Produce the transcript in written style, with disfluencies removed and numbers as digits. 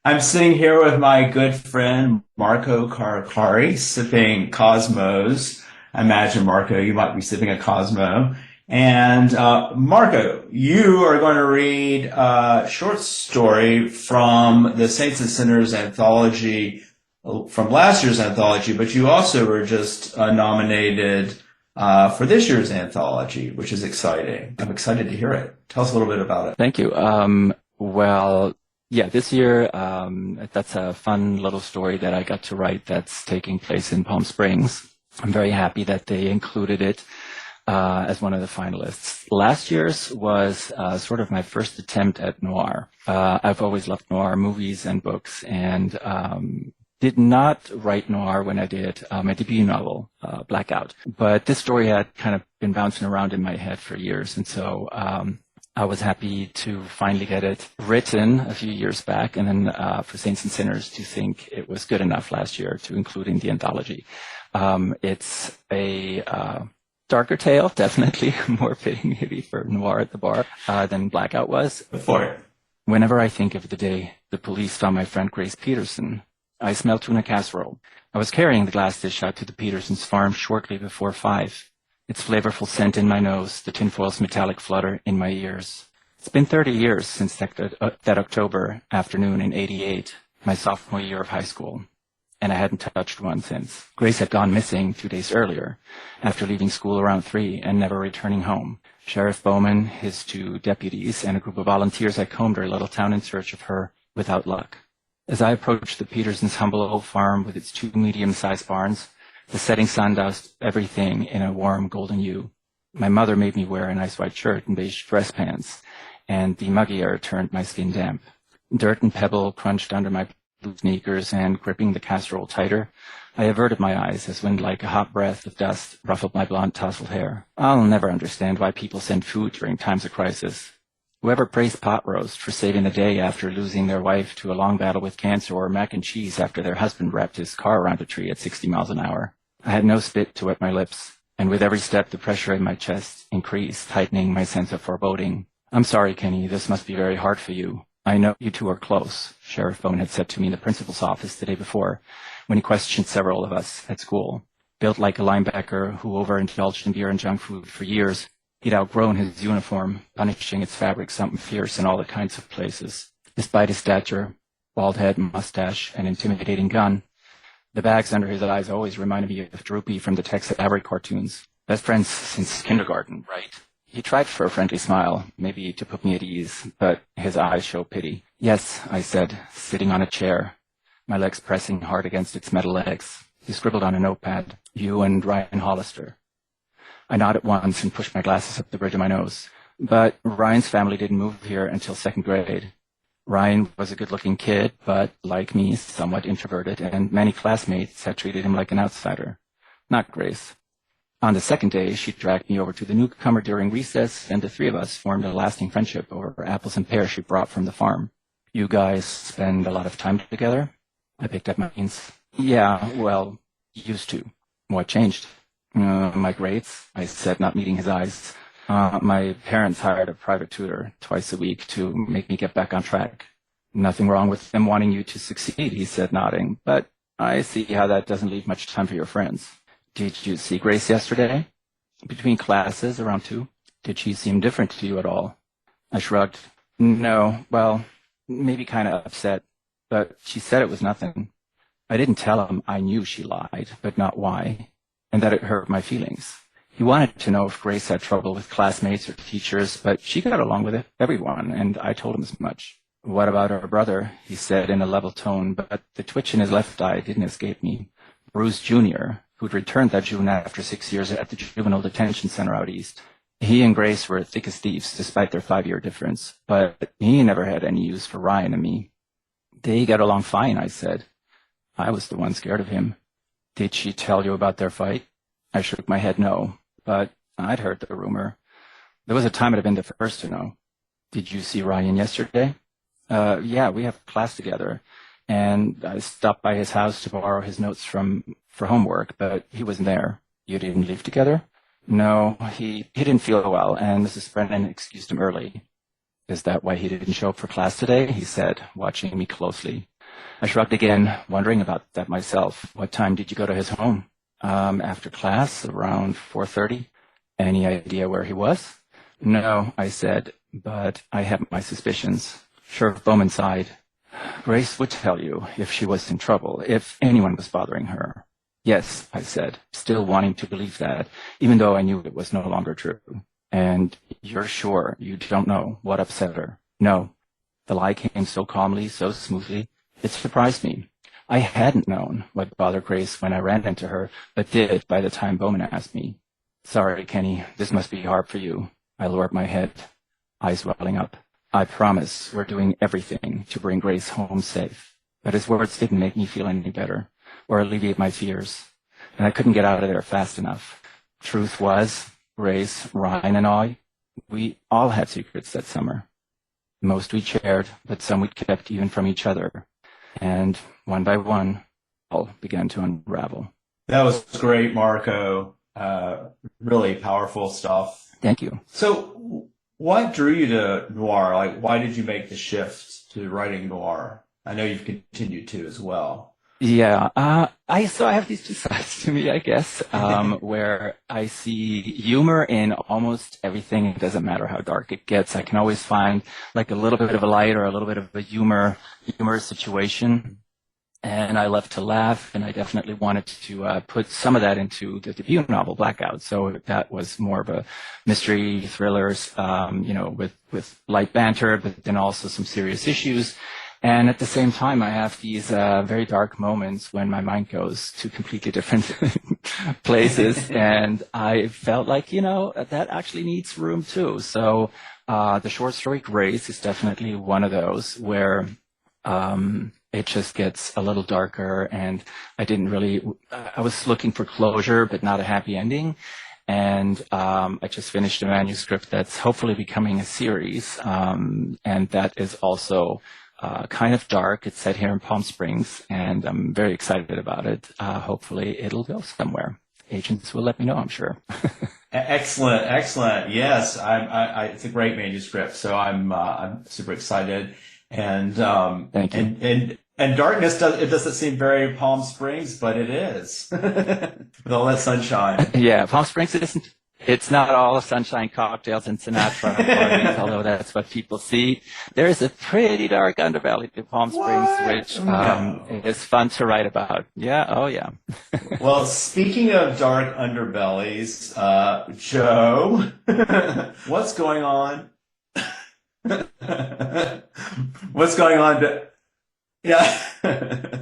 I'm sitting here with my good friend Marco Carocari, sipping Cosmos. I imagine, Marco, you might be sipping a Cosmo. And Marco, you are going to read a short story from the Saints and Sinners anthology from last year's anthology, but you also were just nominated for this year's anthology, which is exciting. I'm excited to hear it. Tell us a little bit about it. Thank you. Yeah, this year, that's a fun little story that I got to write that's taking place in Palm Springs. I'm very happy that they included it as one of the finalists. Last year's was sort of my first attempt at noir. I've always loved noir movies and books, and did not write noir when I did my debut novel, Blackout. But this story had kind of been bouncing around in my head for years, and so I was happy to finally get it written a few years back, and then for Saints and Sinners to think it was good enough last year to include in the anthology. It's a darker tale, definitely more fitting maybe for noir at the bar than Blackout was. Before it. Whenever I think of the day the police found my friend Grace Peterson, I smell tuna casserole. I was carrying the glass dish out to the Petersons' farm shortly before 5. Its flavorful scent in my nose, the tinfoil's metallic flutter in my ears. It's been 30 years since that October afternoon in '88, my sophomore year of high school, and I hadn't touched one since. Grace had gone missing 2 days earlier, after leaving school around 3 and never returning home. Sheriff Bowman, his 2 deputies, and a group of volunteers had combed our little town in search of her, without luck. As I approached the Petersons' humble old farm with its 2 medium-sized barns, the setting sun doused everything in a warm golden hue. My mother made me wear a nice white shirt and beige dress pants, and the muggy air turned my skin damp. Dirt and pebble crunched under my blue sneakers, and gripping the casserole tighter, I averted my eyes as wind like a hot breath of dust ruffled my blonde tousled hair. I'll never understand why people send food during times of crisis. Whoever praised pot roast for saving the day after losing their wife to a long battle with cancer, or mac and cheese after their husband wrapped his car around a tree at 60 miles an hour. I had no spit to wet my lips, and with every step the pressure in my chest increased, tightening my sense of foreboding. "I'm sorry, Kenny, this must be very hard for you. I know you two are close," Sheriff Bone had said to me in the principal's office the day before, when he questioned several of us at school. Built like a linebacker who overindulged in beer and junk food for years, he'd outgrown his uniform, punishing its fabric something fierce in all the kinds of places. Despite his stature, bald head, mustache, and intimidating gun, the bags under his eyes always reminded me of Droopy from the Tex Avery cartoons. Best friends since kindergarten, right? He tried for a friendly smile, maybe to put me at ease, but his eyes showed pity. "Yes," I said, sitting on a chair, my legs pressing hard against its metal legs. He scribbled on a notepad, "You and Ryan Hollister." I nodded once and pushed my glasses up the bridge of my nose. But Ryan's family didn't move here until 2nd grade. Ryan was a good-looking kid, but, like me, somewhat introverted, and many classmates had treated him like an outsider. Not Grace. On the 2nd day, she dragged me over to the newcomer during recess, and the 3 of us formed a lasting friendship over apples and pears she brought from the farm. "You guys spend a lot of time together?" I picked up my beans. "Yeah, well, used to." "What changed?" My grades," I said, not meeting his eyes. My parents hired a private tutor twice a week to make me get back on track." "Nothing wrong with them wanting you to succeed," he said, nodding, "but I see how that doesn't leave much time for your friends." "Did you see Grace yesterday?" "Between classes, around 2. "Did she seem different to you at all?" I shrugged. "No, well, maybe kind of upset, but she said it was nothing." I didn't tell him I knew she lied, but not why, and that it hurt my feelings. He wanted to know if Grace had trouble with classmates or teachers, but she got along with everyone, and I told him as much. "What about her brother?" he said in a level tone, but the twitch in his left eye didn't escape me. "Bruce Jr., who'd returned that June after 6 years at the juvenile detention center out east. He and Grace were thick as thieves despite their 5-year difference, but he never had any use for Ryan and me." "They got along fine," I said. I was the one scared of him. "Did she tell you about their fight?" I shook my head no, but I'd heard the rumor. There was a time I'd have been the first to know. "Did you see Ryan yesterday?" Yeah, we have class together, and I stopped by his house to borrow his notes for homework, but he wasn't there." "You didn't leave together?" "No, he didn't feel well, and Mrs. Brennan excused him early." Is that why he didn't show up for class today? He said, watching me closely. I shrugged again, wondering about that myself. What time did you go to his home? After class, around 4:30. Any idea where he was? No, I said, but I have my suspicions. Sheriff Bowman sighed. Grace would tell you if she was in trouble, if anyone was bothering her. Yes, I said, still wanting to believe that, even though I knew it was no longer true. And you're sure you don't know what upset her? No. The lie came so calmly, so smoothly. It surprised me. I hadn't known what bothered Grace when I ran into her, but did by the time Bowman asked me. Sorry, Kenny, this must be hard for you. I lowered my head, eyes welling up. I promise we're doing everything to bring Grace home safe. But his words didn't make me feel any better or alleviate my fears. And I couldn't get out of there fast enough. Truth was, Grace, Ryan, and I, we all had secrets that summer. Most we shared, but some we kept even from each other. And one by one, all began to unravel. That was great, Marco. Really powerful stuff. Thank you. So what drew you to noir? Like, why did you make the shift to writing noir? I know you've continued to as well. Yeah, I have these two sides to me, I guess, where I see humor in almost everything. It doesn't matter how dark it gets. I can always find like a little bit of a light or a little bit of a humorous situation. And I love to laugh, and I definitely wanted to put some of that into the debut novel, Blackout. So that was more of a mystery thrillers, with light banter, but then also some serious issues. And at the same time, I have these very dark moments when my mind goes to completely different places. And I felt like, that actually needs room too. So the short story Grace is definitely one of those where it just gets a little darker. And I was looking for closure, but not a happy ending. And I just finished a manuscript that's hopefully becoming a series. And that is also kind of dark. It's set here in Palm Springs, and I'm very excited about it. Hopefully it'll go somewhere. Agents will let me know, I'm sure. Excellent. Yes, it's a great manuscript, so I'm super excited. And Thank you. And darkness doesn't seem very Palm Springs, but it is with all that sunshine. Yeah, Palm Springs isn't. It's not all sunshine, cocktails, and Sinatra parties, although that's what people see. There's a pretty dark underbelly to Palm Springs, which is fun to write about. Yeah, oh yeah. Well, speaking of dark underbellies, Joe, what's going on? What's going on? Yeah.